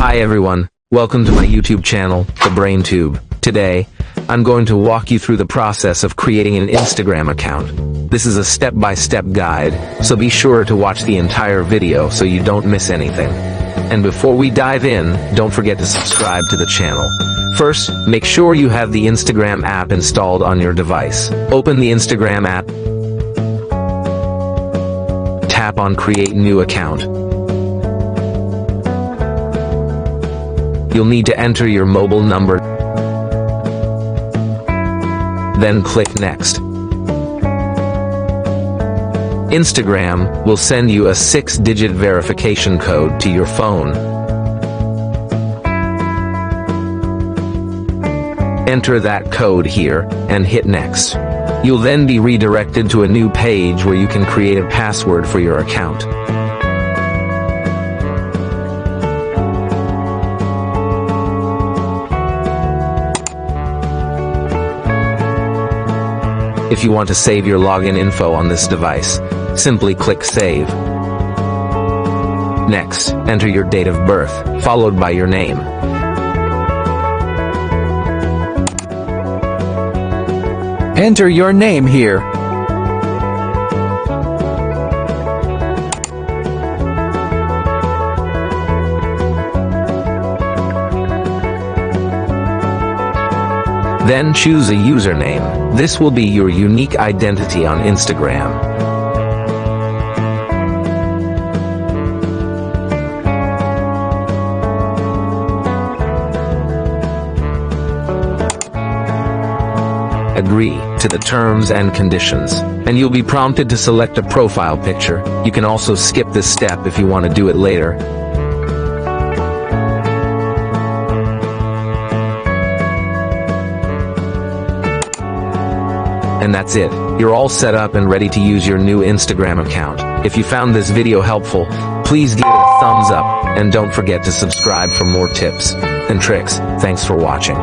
Hi everyone, welcome to my YouTube channel, The Brain Tube. Today, I'm going to walk you through the process of creating an Instagram account. This is a step-by-step guide, so be sure to watch the entire video so you don't miss anything. And before we dive in, don't forget to subscribe to the channel. First, make sure you have the Instagram app installed on your device. Open the Instagram app. Tap on Create New Account. You'll need to enter your mobile number. Then click Next. Instagram will send you a 6-digit verification code to your phone. Enter that code here and hit Next. You'll then be redirected to a new page where you can create a password for your account. If you want to save your login info on this device, simply click Save. Next, enter your date of birth, followed by your name. Enter your name here. Then choose a username. This will be your unique identity on Instagram. Agree to the terms and conditions, and you'll be prompted to select a profile picture. You can also skip this step if you want to do it later. And that's it. You're all set up and ready to use your new Instagram account. If you found this video helpful, please give it a thumbs up, and don't forget to subscribe for more tips and tricks. Thanks for watching.